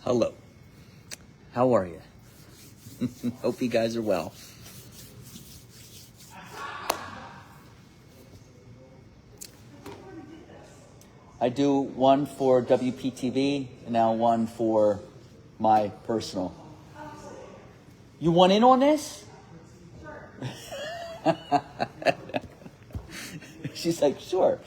Hello. How are you? Hope you guys are well. I do one for WPTV and now one for my personal. You want in on this? Sure. She's like, sure.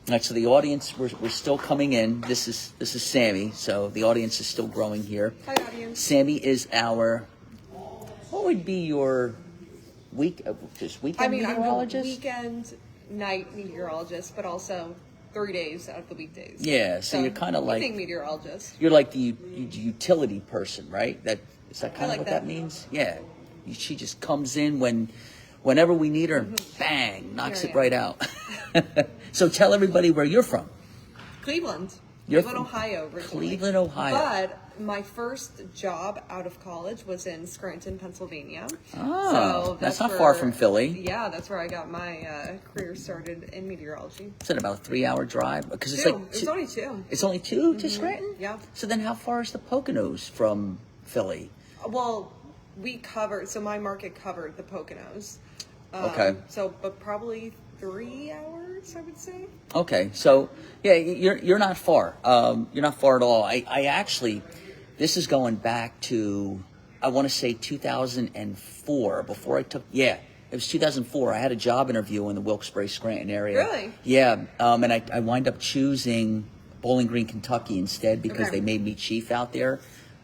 All right, so the audience, we're still coming in. This is Sammy, so the audience is still growing here. Hi, audience. Sammy is our, what would be your weekend meteorologist? I'm a weekend night meteorologist, but also 3 days out of the weekdays. Yeah, so you're kind of like evening meteorologist. You're like the utility person, right? Is that kind of like what that. that means? Yeah, she just comes in whenever we need her, bang, knocks it right out. So tell everybody where you're from. Cleveland, Ohio, originally. Cleveland, Ohio. But my first job out of college was in Scranton, Pennsylvania. Oh, so that's not far from Philly. Yeah, that's where I got my career started in meteorology. Is it about a 3-hour drive? Because it's It's only two. It's only two to Scranton? Yeah. So then how far is the Poconos from Philly? Well, so my market covered the Poconos. Okay. But probably 3 hours, I would say. Okay, so yeah, you're not far. You're not far at all. I actually, this is going back to, I want to say 2004. Before I took, it was 2004. I had a job interview in the Wilkes-Barre, Scranton area. Really? Yeah, and I wind up choosing Bowling Green, Kentucky instead because Okay. they made me chief out there.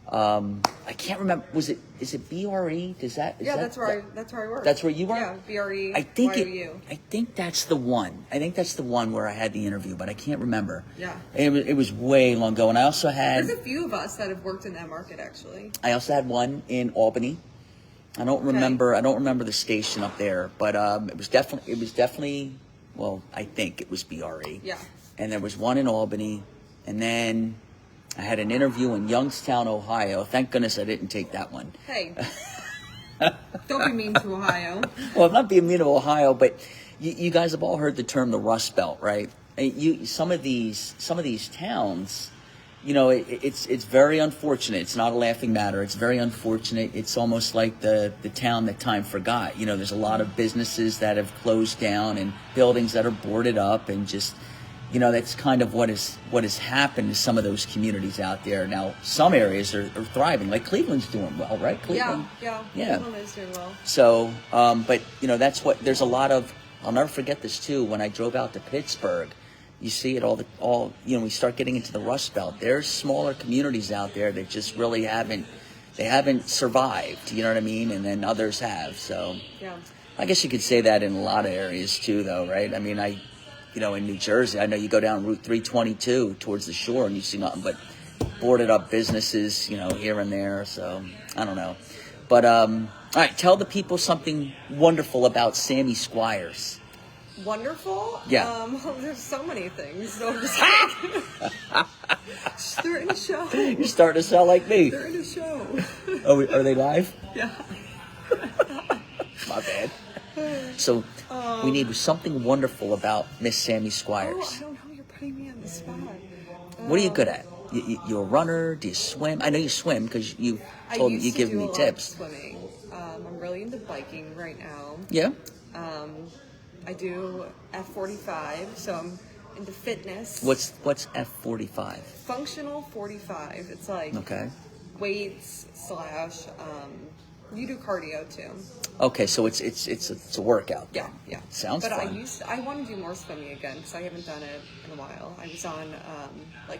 I can't remember. Is it BRE? That's where I work. That's where you work? Yeah, BRE. I think YOU. I think that's the one. I think that's the one where I had the interview, but I can't remember. Yeah. It was way long ago, and I also had. There's a few of us that have worked in that market actually. I also had one in Albany. I don't remember the station up there, but it was definitely. Well, I think it was BRE. Yeah. And there was one in Albany, and then I had an interview in Youngstown, Ohio. Thank goodness I didn't take that one. Hey, don't be mean to Ohio. Well, I'm not being mean to Ohio, but you guys have all heard the term the Rust Belt, right? Some of these towns, it's very unfortunate. It's not a laughing matter. It's very unfortunate. It's almost like the town that time forgot. There's a lot of businesses that have closed down and buildings that are boarded up, and just that's kind of what has happened to some of those communities out there. Now, some areas are thriving, like Cleveland's doing well, right? Cleveland. Yeah. Cleveland is doing well. So, but that's what there's a lot of. I'll never forget this too. When I drove out to Pittsburgh, you see it we start getting into the Rust Belt. There's smaller communities out there that just really haven't survived. You know what I mean? And then others have. So, yeah. I guess you could say that in a lot of areas too, though, right? I mean, in New Jersey, I know you go down Route 322 towards the shore and you see nothing but boarded up businesses, here and there. So, I don't know. But, all right, tell the people something wonderful about Sammy Squires. Wonderful? Yeah. There's so many things. So I'm just they're in a show. You're starting to sound like me. They're in a show. Oh, are they live? Yeah. My bad. So, we need something wonderful about Miss Sammy Squires. I don't know. You're putting me on the spot. What are you good at? You a runner? Do you swim? I know you swim because you told me you give me tips. Swimming. I'm really into biking right now. Yeah. I do F45, so I'm into fitness. What's F45? Functional 45. It's like weights / you do cardio too. Okay, so it's a workout. Yeah. Sounds fun. But I want to do more swimming again because I haven't done it in a while. I was on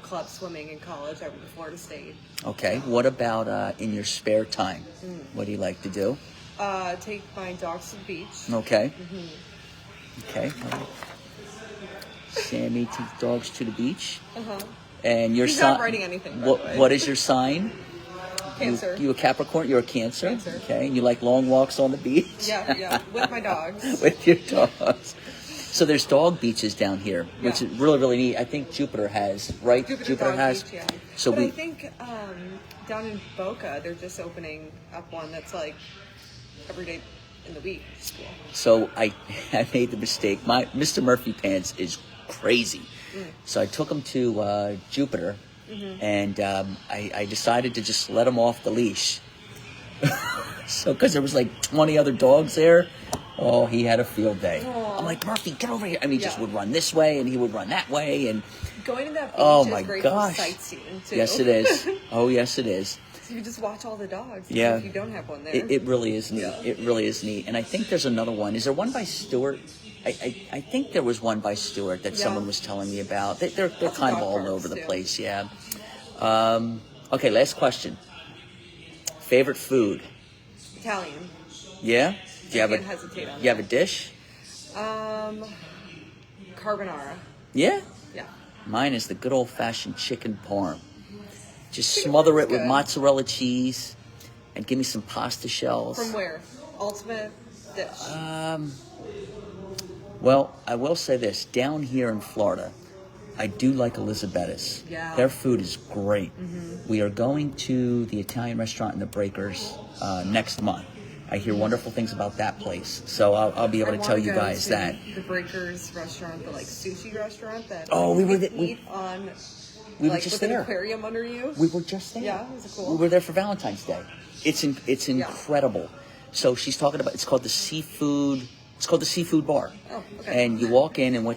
club swimming in college. I went to Florida State. Okay. What about in your spare time? What do you like to do? Take my dogs to the beach. Okay. Okay. Sammy takes dogs to the beach. And your He's sign. not writing anything. What is your sign? Cancer. You a Capricorn? You're a Cancer. Cancer. Okay. And you like long walks on the beach? Yeah. With my dogs. With your dogs. So there's dog beaches down here, which is really, really neat. I think Jupiter has, right? Jupiter has. Beach, yeah. So but I think down in Boca, they're just opening up one that's like every day in the week. Cool. So I made the mistake. My Mr. Murphy Pants is crazy. So I took him to Jupiter, and I decided to just let him off the leash. So, because there was like 20 other dogs there, oh, he had a field day. Aww. I'm like, Murphy, get over here. And he just would run this way, and he would run that way, and going to that beach oh is my great gosh, for sightseeing too. Yes, it is. Oh, yes, it is. So you just watch all the dogs. Yeah, If you don't have one there, it really is neat. Yeah. It really is neat. And I think there's another one. Is there one by Stewart? I think there was one by Stewart that someone was telling me about. They're kind of all over the place. Yeah. Okay, last question. Favorite food? Italian. Yeah. Do you have Can't hesitate on you have a dish? Carbonara. Yeah. Yeah. Mine is the good old fashioned chicken parm. Just smother it with good. mozzarella cheese, and give me some pasta shells. From where? Ultimate dish. Well, I will say this. Down here in Florida, I do like Elizabeth's. Yeah. Their food is great. We are going to the Italian restaurant in the Breakers next month. I hear wonderful things about that place. So I'll be able to tell you guys that. The Breakers restaurant, the like sushi restaurant that we were eat on we were like just with there. an aquarium under you. We were just there. Yeah, was it cool? We were there for Valentine's Day. It's incredible. So she's talking about, it's called the seafood bar. Oh, okay. And you walk in, and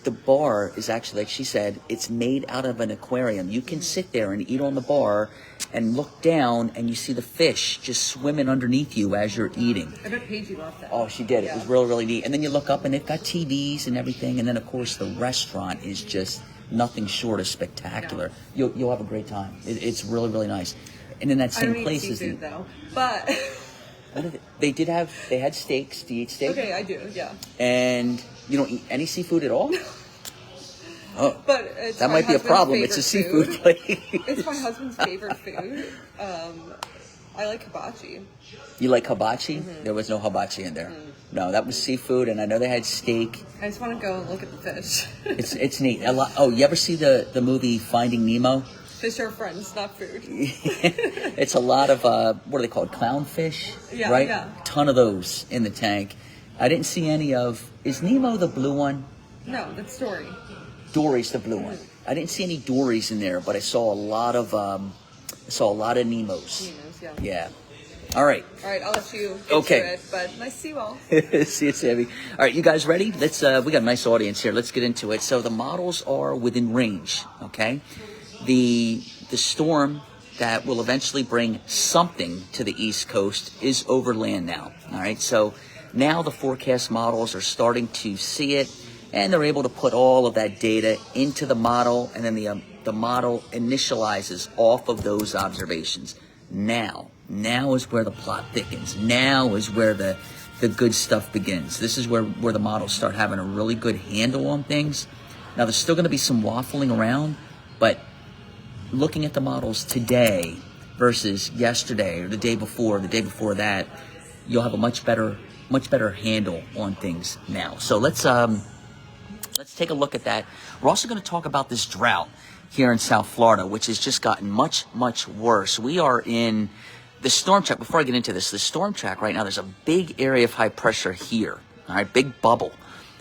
the bar is actually, like she said, it's made out of an aquarium. You can sit there and eat on the bar and look down, and you see the fish just swimming underneath you as you're eating. I bet Paige loved that. Oh, she did. It was really, really neat. And then you look up, and they've got TVs and everything. And then, of course, the restaurant is just nothing short of spectacular. Yeah. You'll have a great time. It's really, really nice. And in that same place is seafood though, but they had steaks. Do you eat steak? okay, I do, yeah. And you don't eat any seafood at all? Oh, but it's that my might be a husband's problem. It's a favorite seafood place. It's my husband's favorite food. I like hibachi. You like hibachi? There was no hibachi in there. No, that was seafood, and I know they had steak. I just want to go and look at the fish. It's neat. Oh, you ever see the movie Finding Nemo? Fish are friends, not food. It's a lot of what are they called? Clownfish, Yeah, right? yeah. Ton of those in the tank. I didn't see any of. Is Nemo the blue one? No, that's Dory. Dory's the blue one. I didn't see any Dories in there, but I saw a lot of Nemos. Nemos, yeah. Yeah. All right. All right, I'll let you get Okay. to it, but nice to see you all. See you, Sammy. All right, you guys ready? Let's. We got a nice audience here. Let's get into it. So the models are within range. Okay. The storm that will eventually bring something to the East Coast is over land now. All right. So now the forecast models are starting to see it, and they're able to put all of that data into the model, and then the model initializes off of those observations. Now is where the plot thickens. Now is where the good stuff begins. This is where the models start having a really good handle on things. Now, there's still going to be some waffling around, but looking at the models today versus yesterday or the day before that, you'll have a much better handle on things now. So let's take a look at that. We're also going to talk about this drought here in South Florida, which has just gotten much, much worse. We are in the storm track. Before I get into this, the storm track right now, there's a big area of high pressure here, all right, big bubble,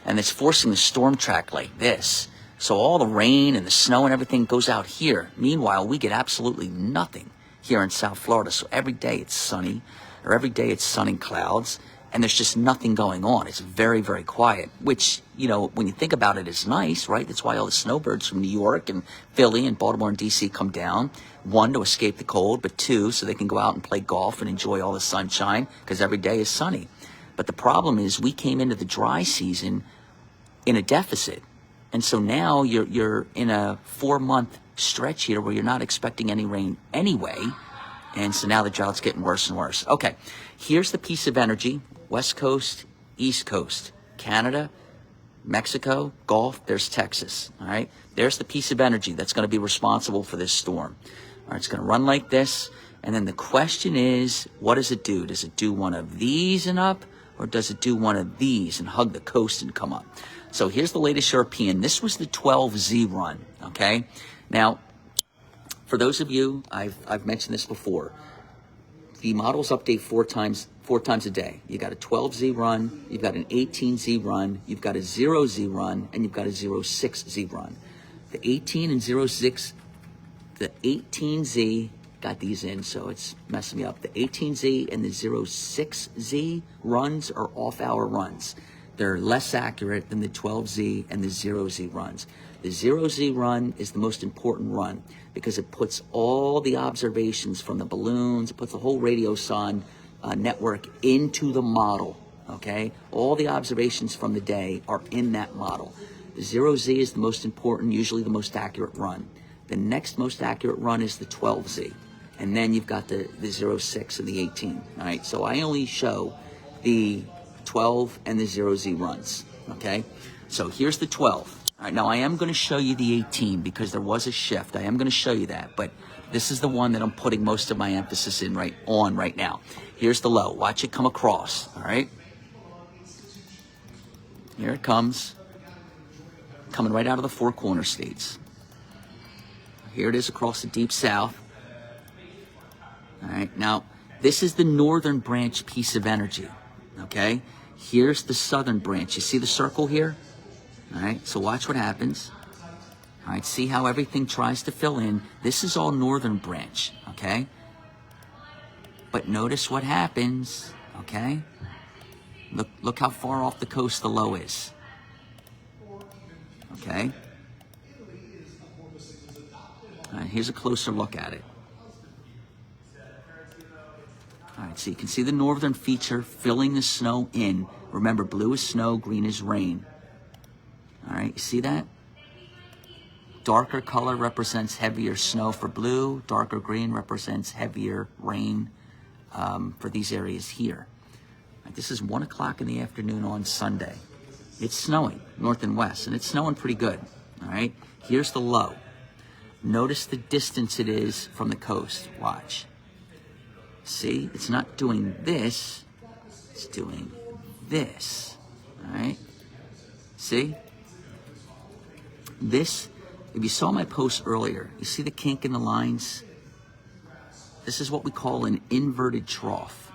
and it's forcing the storm track like this. So all the rain and the snow and everything goes out here. Meanwhile, we get absolutely nothing here in South Florida. So every day it's sunny, or every day it's sun and clouds, and there's just nothing going on. It's very, very quiet, which, you know, when you think about it, is nice, right? That's why all the snowbirds from New York and Philly and Baltimore and D.C. come down. One, to escape the cold, but two, so they can go out and play golf and enjoy all the sunshine, because every day is sunny. But the problem is we came into the dry season in a deficit. And so now you're in a 4-month stretch here where you're not expecting any rain anyway. And so now the drought's getting worse and worse. Okay, here's the piece of energy. West Coast, East Coast, Canada, Mexico, Gulf, there's Texas, all right? There's the piece of energy that's going to be responsible for this storm. All right, it's going to run like this. And then the question is, what does it do? Does it do one of these and up? Or does it do one of these and hug the coast and come up? So here's the latest European. This was the 12Z run, okay? Now, for those of you, I've mentioned this before. The models update four times a day. You got a 12Z run, you've got an 18Z run, you've got a 0Z run, and you've got a 06Z run. The 18 and 06 the 18Z, got these in, so it's messing me up. The 18Z and the 06Z runs are off-hour runs. They're less accurate than the 12Z and the 0Z runs. The 0Z run is the most important run because it puts all the observations from the balloons, it puts the whole radio sun network into the model, okay? All the observations from the day are in that model. The 0Z is the most important, usually the most accurate run. The next most accurate run is the 12Z. And then you've got the 06 and the 18, all right? So I only show the 12 and the 0Z runs, okay? So here's the 12. All right, now I am going to show you the 18 because there was a shift. I am going to show you that, but this is the one that I'm putting most of my emphasis in right now. Here's the low. Watch it come across, all right? Here it comes. Coming right out of the Four Corner states. Here it is across the deep south. All right, now this is the northern branch piece of energy, okay? Here's the southern branch. You see the circle here? All right, so watch what happens. All right, see how everything tries to fill in. This is all northern branch, okay? But notice what happens, okay? Look how far off the coast the low is. Okay? All right, here's a closer look at it. All right, so you can see the northern feature filling the snow in. Remember, blue is snow, green is rain. All right, you see that? Darker color represents heavier snow for blue. Darker green represents heavier rain for these areas here. All right, this is 1 o'clock in the afternoon on Sunday. It's snowing north and west, and it's snowing pretty good. All right, here's the low. Notice the distance it is from the coast. Watch. See, it's not doing this, it's doing this. All right, see? This, if you saw my post earlier, you see the kink in the lines? This is what we call an inverted trough.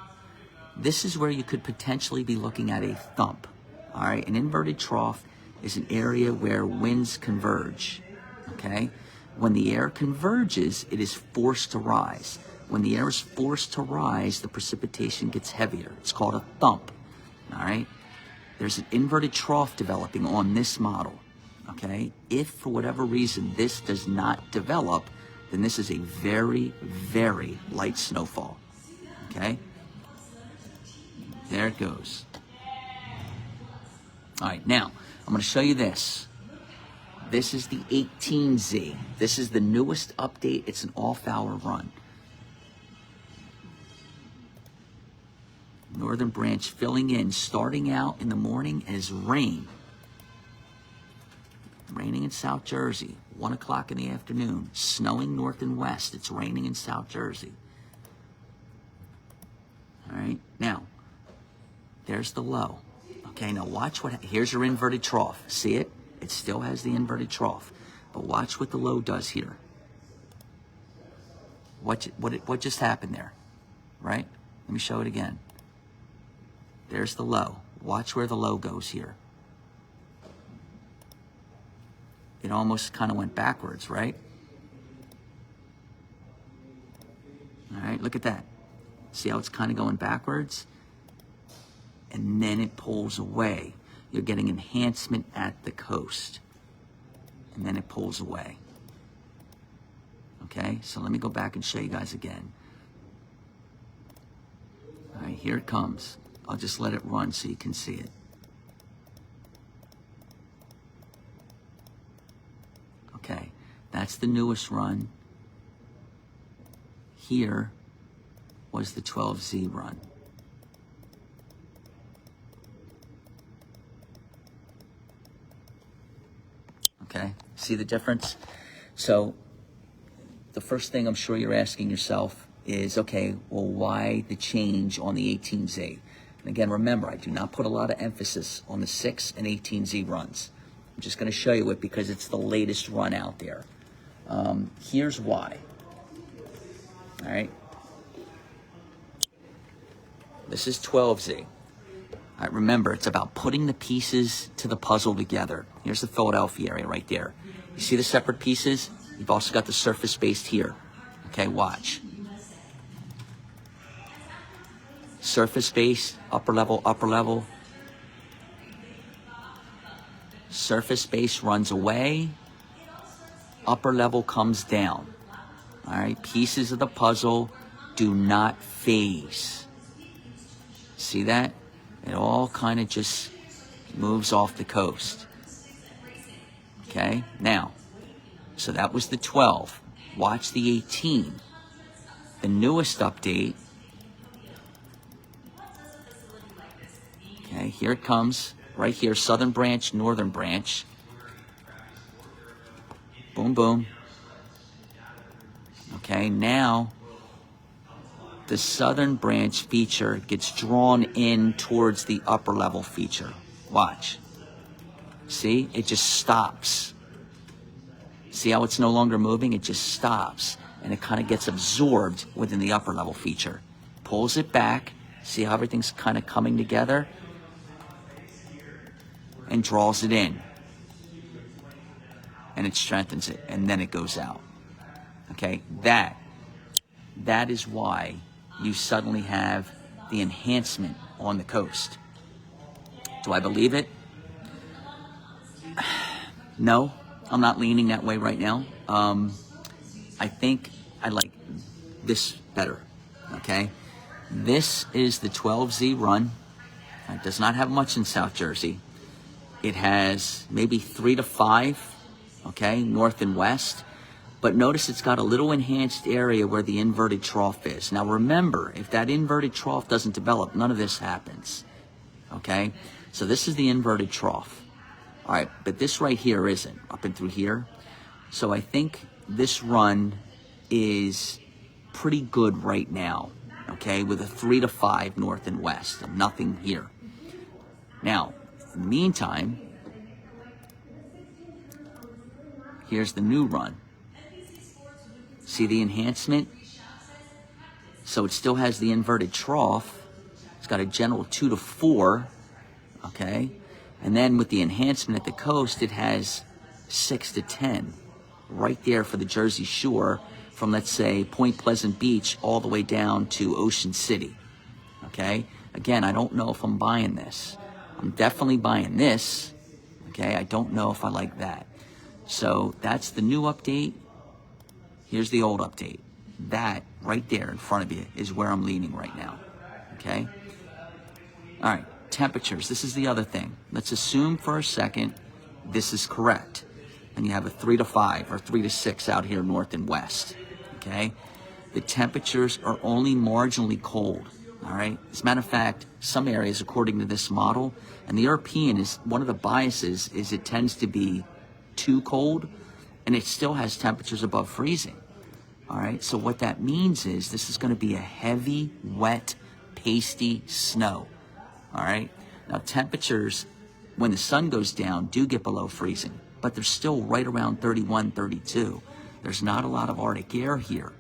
This is where you could potentially be looking at a thump. All right, an inverted trough is an area where winds converge, okay? When the air converges, it is forced to rise. When the air is forced to rise, the precipitation gets heavier. It's called a thump, all right? There's an inverted trough developing on this model, okay? If, for whatever reason, this does not develop, then this is a very, very light snowfall, okay? There it goes. All right, now, I'm going to show you this. This is the 18Z. This is the newest update. It's an off-hour run. Northern branch filling in, starting out in the morning as rain. Raining in South Jersey, 1 o'clock in the afternoon. Snowing north and west. It's raining in South Jersey. All right, now, there's the low. Okay, now watch what, here's your inverted trough. See it? It still has the inverted trough. But watch what the low does here. What just happened there, right? Let me show it again. There's the low. Watch where the low goes here. It almost kind of went backwards, right? All right, look at that. See how it's kind of going backwards? And then it pulls away. You're getting enhancement at the coast. And then it pulls away. Okay, so let me go back and show you guys again. All right, here it comes. I'll just let it run so you can see it. Okay, that's the newest run. Here was the 12Z run. Okay, see the difference? So the first thing I'm sure you're asking yourself is, okay, well, why the change on the 18Z? And again, remember, I do not put a lot of emphasis on the 6 and 18Z runs. I'm just going to show you it because it's the latest run out there. Here's why. All right. This is 12Z. All right, remember, it's about putting the pieces to the puzzle together. Here's the Philadelphia area right there. You see the separate pieces? You've also got the surface base here. Okay, watch. Surface base, upper level, upper level. Surface base runs away. Upper level comes down. All right, pieces of the puzzle do not phase. See that? It all kind of just moves off the coast. Okay, now, so that was the 12. Watch the 18. The newest update. Okay, here it comes. Right here, southern branch, northern branch. Boom, boom. Okay, now the southern branch feature gets drawn in towards the upper level feature. Watch. See, it just stops. See how it's no longer moving? It just stops. And it kind of gets absorbed within the upper level feature. Pulls it back. See how everything's kind of coming together? And draws it in. And it strengthens it. And then it goes out. Okay? That is why you suddenly have the enhancement on the coast. Do I believe it? No, I'm not leaning that way right now. I think I like this better, okay? This is the 12Z run. It does not have much in South Jersey. It has maybe 3 to 5, okay, north and west. But notice it's got a little enhanced area where the inverted trough is. Now remember, if that inverted trough doesn't develop, none of this happens, okay? So this is the inverted trough. All right, but this right here isn't, up and through here. So I think this run is pretty good right now, okay, with a 3 to 5 north and west, and nothing here. Now, in the meantime, here's the new run. See the enhancement? So it still has the inverted trough. It's got a general 2 to 4, okay? And then with the enhancement at the coast, it has 6 to 10 right there for the Jersey Shore from, let's say, Point Pleasant Beach all the way down to Ocean City, okay? Again, I don't know if I'm buying this. I'm definitely buying this, okay? I don't know if I like that. So that's the new update. Here's the old update. That right there in front of you is where I'm leaning right now, okay? All right. Temperatures, this is the other thing. Let's assume for a second this is correct. And you have a 3 to 5 or 3 to 6 out here north and west, okay? The temperatures are only marginally cold, all right? As a matter of fact, some areas, according to this model, and the European is, one of the biases is it tends to be too cold, and it still has temperatures above freezing, all right? So what that means is this is going to be a heavy, wet, pasty snow. All right. Now temperatures, when the sun goes down, do get below freezing, but they're still right around 31, 32. There's not a lot of Arctic air here.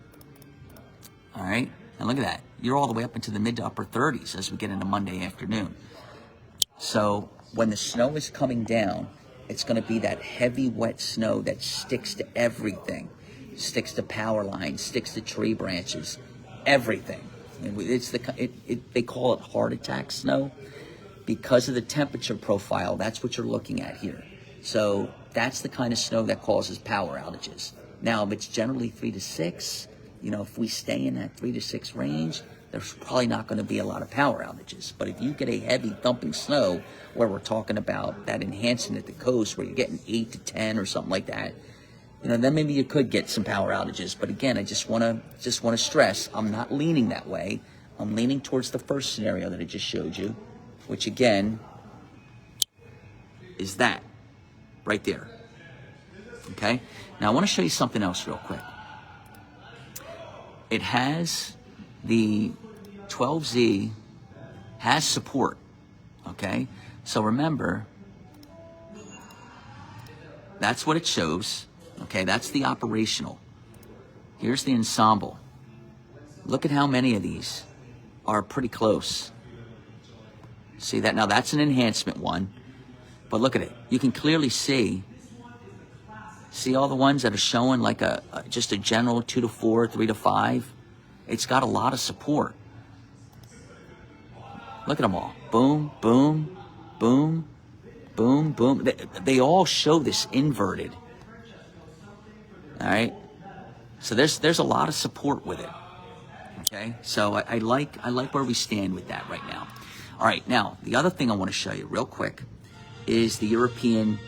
All right. And look at that. You're all the way up into the mid to upper 30s as we get into Monday afternoon. So when the snow is coming down, it's going to be that heavy, wet snow that sticks to everything, sticks to power lines, sticks to tree branches, everything. It's they call it heart attack snow because of the temperature profile. That's what you're looking at here. So that's the kind of snow that causes power outages. Now, if it's generally 3 to 6, you know, if we stay in that 3 to 6 range, there's probably not going to be a lot of power outages. But if you get a heavy thumping snow where we're talking about that enhancement at the coast where you're getting 8 to 10 or something like that, you know, then maybe you could get some power outages. But again, I just want to stress, I'm not leaning that way. I'm leaning towards the first scenario that I just showed you, which again is that right there. Okay? Now I want to show you something else real quick. It has the 12Z has support. Okay? So remember, that's what it shows. Okay, that's the operational. Here's the ensemble. Look at how many of these are pretty close. See that? Now that's an enhancement one. But look at it. You can clearly see See all the ones that are showing like just a general 2 to 4, 3 to 5? It's got a lot of support. Look at them all. Boom, boom, boom, boom, boom. They all show this inverted. All right. So there's a lot of support with it. Okay. So I like where we stand with that right now. All right. Now the other thing I want to show you real quick is the European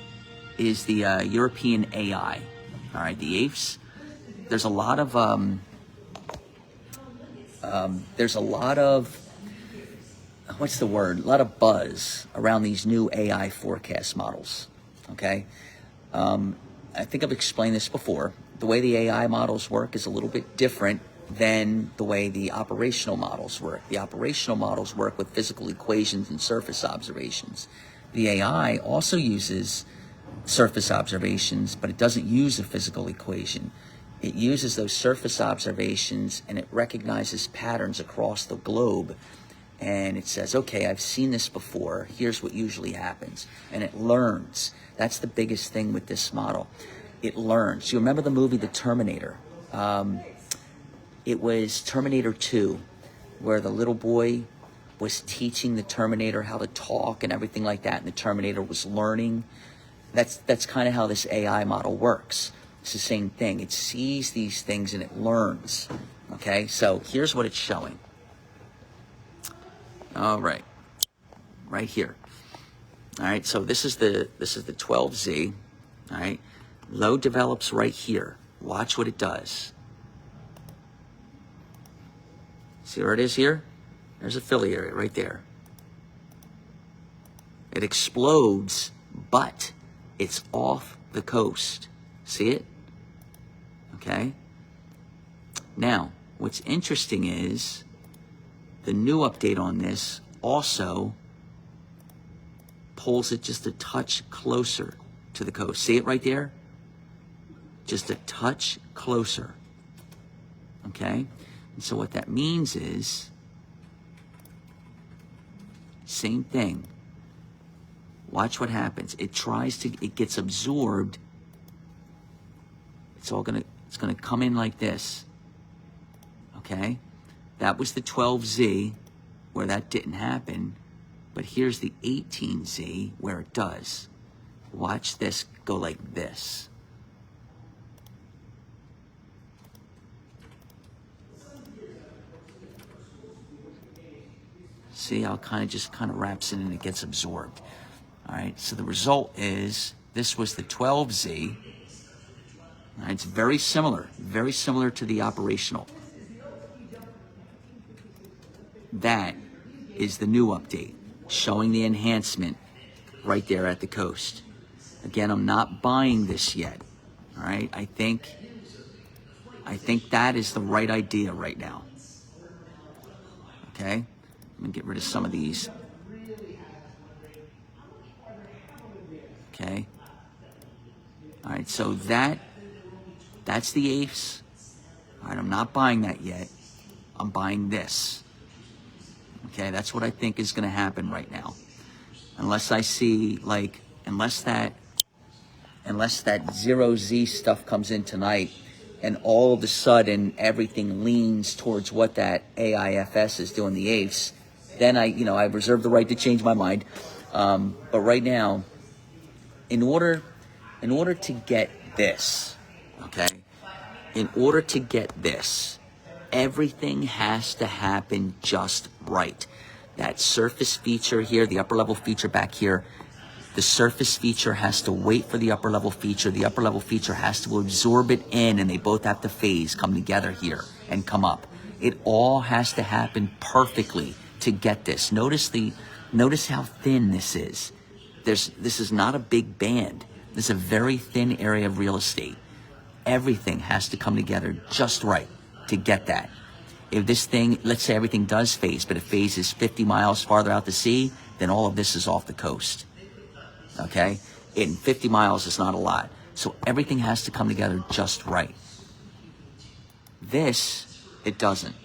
AI. All right. The AIFs. There's a lot of what's the word? A lot of buzz around these new AI forecast models. Okay. I think I've explained this before. The way the AI models work is a little bit different than the way the operational models work. The operational models work with physical equations and surface observations. The AI also uses surface observations, but it doesn't use a physical equation. It uses those surface observations and it recognizes patterns across the globe. And it says, okay, I've seen this before. Here's what usually happens. And it learns. That's the biggest thing with this model. It learns. You remember the movie The Terminator? It was Terminator 2, where the little boy was teaching the Terminator how to talk and everything like that, and the Terminator was learning. That's kind of how this AI model works. It's the same thing. It sees these things and it learns. Okay, so here's what it's showing. All right, right here. All right, so this is the 12Z. All right, load develops right here. Watch what it does. See where it is here? There's a Philly area right there. It explodes, but it's off the coast. See it? Okay. Now, what's interesting is the new update on this also pulls it just a touch closer to the coast. See it right there? Just a touch closer. Okay? And so what that means is, same thing. Watch what happens. It gets absorbed. It's gonna come in like this. Okay? That was the 12Z where that didn't happen, but here's the 18Z where it does. Watch this go like this. See how it kind of wraps in and it gets absorbed. All right, so the result is this was the 12Z. All right, it's very similar to the operational. That is the new update, showing the enhancement right there at the coast. Again, I'm not buying this yet. All right, I think that is the right idea right now. Okay, let me get rid of some of these. Okay. All right, so that's the AIFs. All right, I'm not buying that yet. I'm buying this. Okay, that's what I think is going to happen right now. Unless I see, unless that 0Z stuff comes in tonight and all of a sudden everything leans towards what that AIFS is doing, the AIFs, then I reserve the right to change my mind. But right now, in order to get this, okay, everything has to happen just right. That surface feature here, the upper level feature back here, the surface feature has to wait for the upper level feature. The upper level feature has to absorb it in, and they both have to phase, come together here and come up. It all has to happen perfectly to get this. Notice how thin this is. This is not a big band. This is a very thin area of real estate. Everything has to come together just right to get that. If this thing, let's say everything does phase, but it phases 50 miles farther out to sea, then all of this is off the coast. Okay? And 50 miles is not a lot. So everything has to come together just right. This, it doesn't.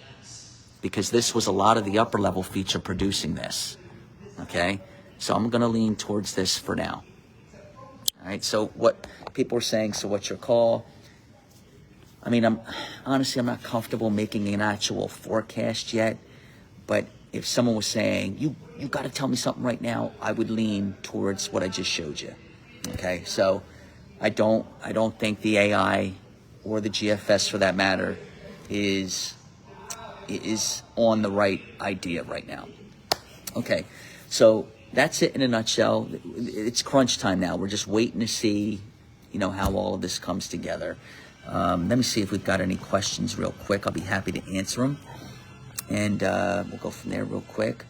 Because this was a lot of the upper level feature producing this. Okay? So I'm going to lean towards this for now. All right, so what people are saying, so what's your call? I mean, I'm not comfortable making an actual forecast yet, but if someone was saying, you got to tell me something right now, I would lean towards what I just showed you. Okay, so I don't think the AI or the GFS for that matter is on the right idea right now. Okay, so that's it in a nutshell. It's crunch time now. We're just waiting to see, how all of this comes together. Let me see if we've got any questions real quick. I'll be happy to answer them. And we'll go from there real quick.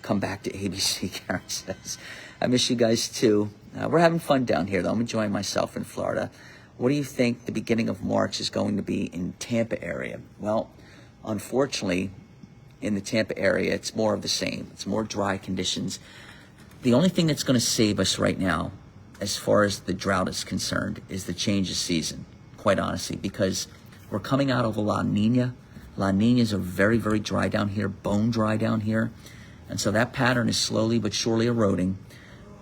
Come back to ABC, Karen says. I miss you guys too. We're having fun down here, though. I'm enjoying myself in Florida. What do you think the beginning of March is going to be in Tampa area? Well, unfortunately, in the Tampa area, it's more of the same. It's more dry conditions. The only thing that's going to save us right now, as far as the drought is concerned, is the change of season, quite honestly, because we're coming out of a La Nina. La Ninas are very, very dry down here, bone dry down here. And so that pattern is slowly but surely eroding.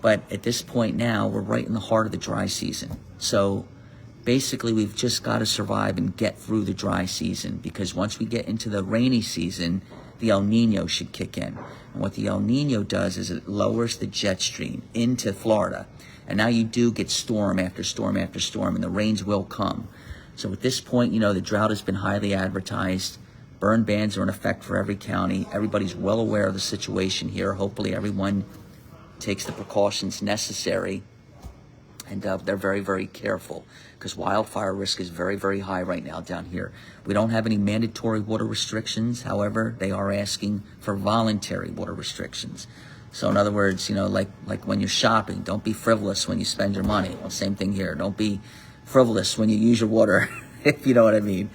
But at this point now, we're right in the heart of the dry season. So basically, we've just got to survive and get through the dry season, because once we get into the rainy season, the El Nino should kick in. And what the El Nino does is it lowers the jet stream into Florida. And now you do get storm after storm after storm, and the rains will come. So at this point, the drought has been highly advertised. Burn bans are in effect for every county. Everybody's well aware of the situation here. Hopefully everyone takes the precautions necessary, and they're very, very careful, because wildfire risk is very, very high right now down here. We don't have any mandatory water restrictions. However, they are asking for voluntary water restrictions. So in other words, like when you're shopping, don't be frivolous when you spend your money. Well, same thing here. Don't be frivolous when you use your water, if you know what I mean.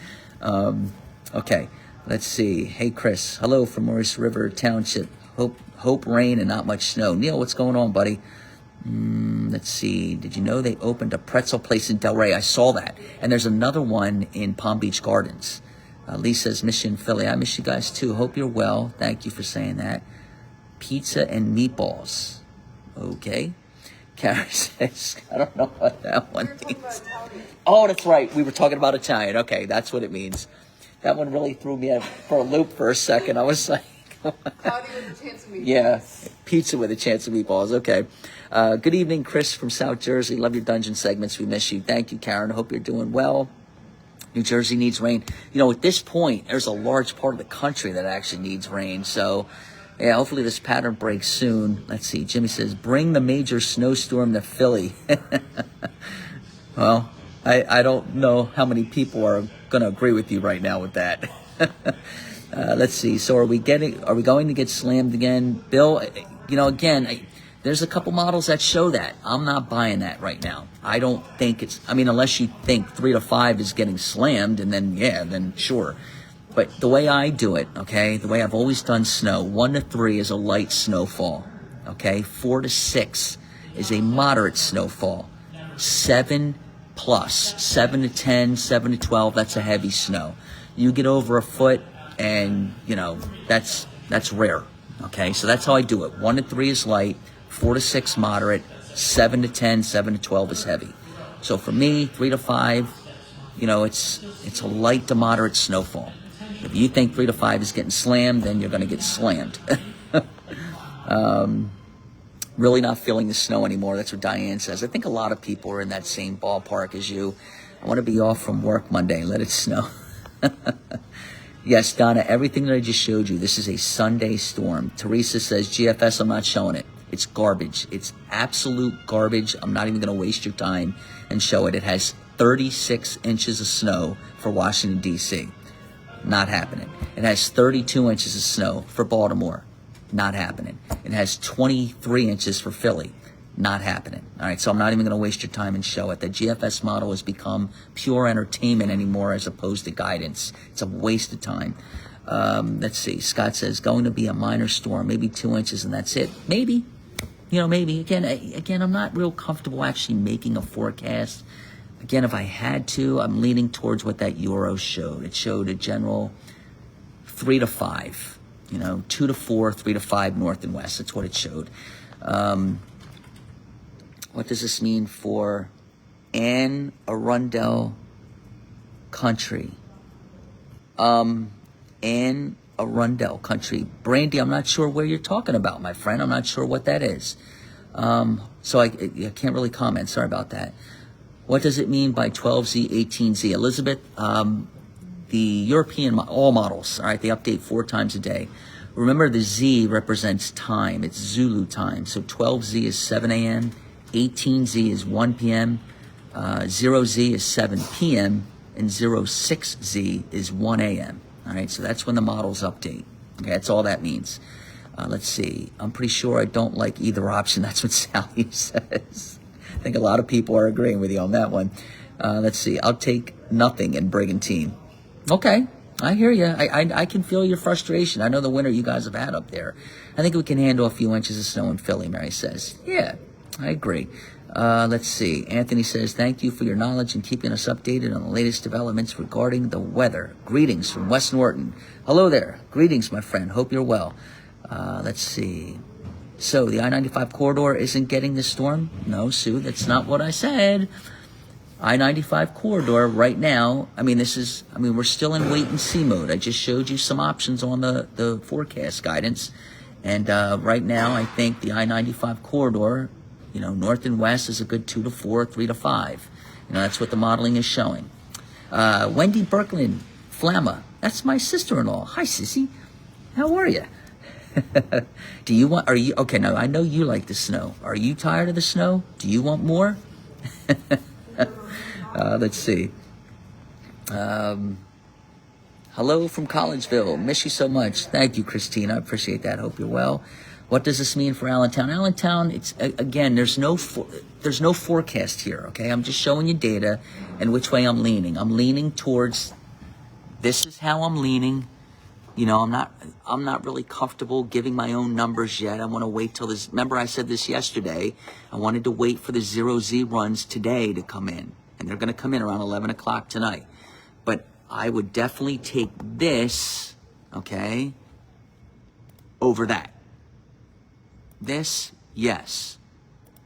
Okay, let's see. Hey, Chris. Hello from Morris River Township. Hope rain and not much snow. Neil, what's going on, buddy? Let's see. Did you know they opened a pretzel place in Delray? I saw that. And there's another one in Palm Beach Gardens. Lisa's Mission Philly. I miss you guys too. Hope you're well. Thank you for saying that. Pizza and meatballs. Okay. Karen says, I don't know what that one means. Oh, that's right. We were talking about Italian. Okay, that's what it means. That one really threw me for a loop for a second. I was like, Howdy with a chance of meatballs. yeah, pizza with a chance of meatballs. Okay. Good evening, Chris from South Jersey. Love your dungeon segments. We miss you. Thank you, Karen. Hope you're doing well. New Jersey needs rain. At this point, there's a large part of the country that actually needs rain. So, yeah, hopefully this pattern breaks soon. Let's see. Jimmy says, bring the major snowstorm to Philly. Well, I don't know how many people are going to agree with you right now with that. Let's see. So are we going to get slammed again? Bill, again, there's a couple models that show that. I'm not buying that right now. I don't think unless you think 3 to 5 is getting slammed, and then sure. But the way I do it, okay, the way I've always done snow, 1 to 3 is a light snowfall, okay? 4 to 6 is a moderate snowfall. 7 plus, 7 to 10, 7 to 12, that's a heavy snow. You get over a foot, and, that's rare, okay? So that's how I do it. 1 to 3 is light, 4 to 6 moderate, 7 to 10, 7 to 12 is heavy. So for me, 3 to 5, it's a light to moderate snowfall. If you think 3 to 5 is getting slammed, then you're going to get slammed. Really not feeling the snow anymore. That's what Diane says. I think a lot of people are in that same ballpark as you. I want to be off from work Monday. Let it snow. Yes, Donna, everything that I just showed you, this is a Sunday storm. Teresa says, GFS, I'm not showing it. It's garbage. It's absolute garbage. I'm not even going to waste your time and show it. It has 36 inches of snow for Washington, D.C. Not happening. It has 32 inches of snow for Baltimore. Not happening. It has 23 inches for Philly. Not happening. All right, so I'm not even going to waste your time and show it. The GFS model has become pure entertainment anymore as opposed to guidance. It's a waste of time. Let's see. Scott says, going to be a minor storm, maybe 2 inches, and that's it. Maybe. Maybe. Again, I'm not real comfortable actually making a forecast. Again, if I had to, I'm leaning towards what that Euro showed. It showed a general 3 to 5. 2 to 4, 3 to 5 north and west. That's what it showed. What does this mean for Anne Arundel country? Anne Arundel country. Brandy, I'm not sure where you're talking about, my friend. I'm not sure what that is. So I can't really comment. Sorry about that. What does it mean by 12Z, 18Z? Elizabeth, the European, all models, all right, they update 4 times a day. Remember, the Z represents time. It's Zulu time. So 12Z is 7 a.m., 18Z is 1 p.m., 0Z is 7 p.m., and 06Z is 1 a.m. All right, so that's when the models update. Okay, that's all that means. Let's see. I'm pretty sure I don't like either option. That's what Sally says. I think a lot of people are agreeing with you on that one. Let's see. I'll take nothing in Brigantine. Okay, I hear you. I can feel your frustration. I know the winter you guys have had up there. I think we can handle a few inches of snow in Philly, Mary says. Yeah, I agree. Let's see. Anthony says, thank you for your knowledge and keeping us updated on the latest developments regarding the weather. Greetings from West Norton. Hello there. Greetings, my friend. Hope you're well. Let's see. So the I-95 corridor isn't getting the storm? No, Sue, that's not what I said. I-95 corridor right now, we're still in wait and see mode. I just showed you some options on the forecast guidance. And right now, I think the I-95 corridor, north and west is a good 2 to 4, 3 to 5. That's what the modeling is showing. Wendy Berkland, Flamma, that's my sister-in-law. Hi, sissy. How are you? Okay, now I know you like the snow. Are you tired of the snow? Do you want more? Let's see. Hello from Collegeville. Miss you so much. Thank you, Christina. I appreciate that. Hope you're well. What does this mean for Allentown? Allentown, it's again, there's no forecast here, okay? I'm just showing you data and which way I'm leaning. I'm leaning towards, this is how I'm leaning. I'm not really comfortable giving my own numbers yet. I want to wait till this. Remember, I said this yesterday. I wanted to wait for the 0Z runs today to come in, and they're going to come in around 11 o'clock tonight. But I would definitely take this, okay, over that. This, yes.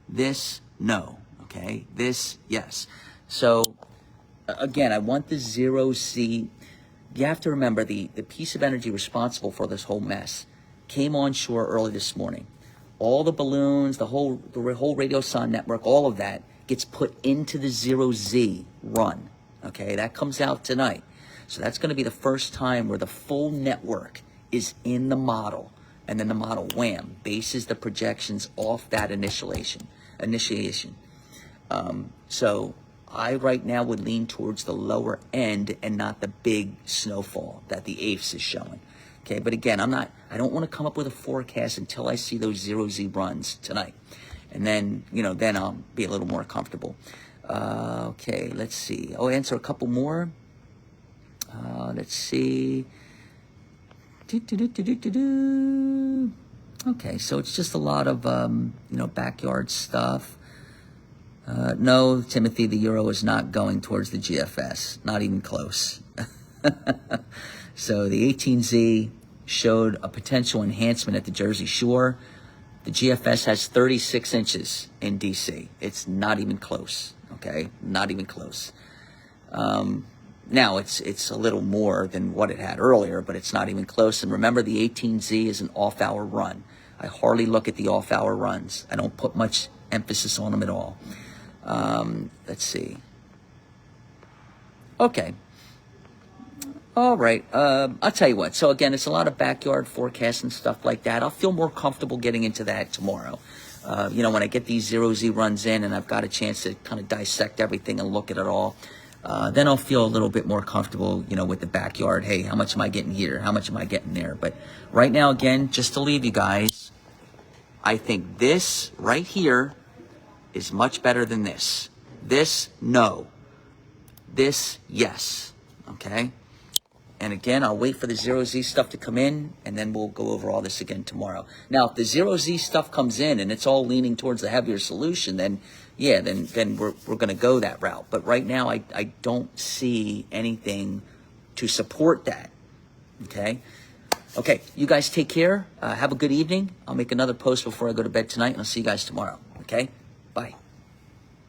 This, no. Okay. This, yes. So, again, I want the 0Z. You have to remember the piece of energy responsible for this whole mess came on shore early this morning. All the balloons, the whole radiosonde network, all of that gets put into the 0Z run. Okay, that comes out tonight. So that's going to be the first time where the full network is in the model. And then the model, wham, bases the projections off that initiation. So I right now would lean towards the lower end and not the big snowfall that the AFES is showing. Okay, but again, I don't want to come up with a forecast until I see those 0Z runs tonight. And then, then I'll be a little more comfortable. Okay, let's see. I'll answer a couple more. Let's see. Okay, so it's just a lot of, backyard stuff. No, Timothy, the euro is not going towards the GFS. Not even close. So the 18Z showed a potential enhancement at the Jersey Shore. The GFS has 36 inches in DC. It's not even close, okay? Not even close. Now, it's a little more than what it had earlier, but it's not even close. And remember, the 18Z is an off-hour run. I hardly look at the off-hour runs. I don't put much emphasis on them at all. Let's see. Okay. All right. I'll tell you what. So again, it's a lot of backyard forecasts and stuff like that. I'll feel more comfortable getting into that tomorrow. When I get these 0Z runs in and I've got a chance to kind of dissect everything and look at it all, then I'll feel a little bit more comfortable, with the backyard. Hey, how much am I getting here? How much am I getting there? But right now, again, just to leave you guys, I think this right here is much better than this. This, no. This, yes. Okay? And again, I'll wait for the 0Z stuff to come in, and then we'll go over all this again tomorrow. Now, if the 0Z stuff comes in and it's all leaning towards the heavier solution, then yeah, then we're going to go that route. But right now, I don't see anything to support that. Okay? Okay, you guys take care. Have a good evening. I'll make another post before I go to bed tonight, and I'll see you guys tomorrow. Okay? Bye.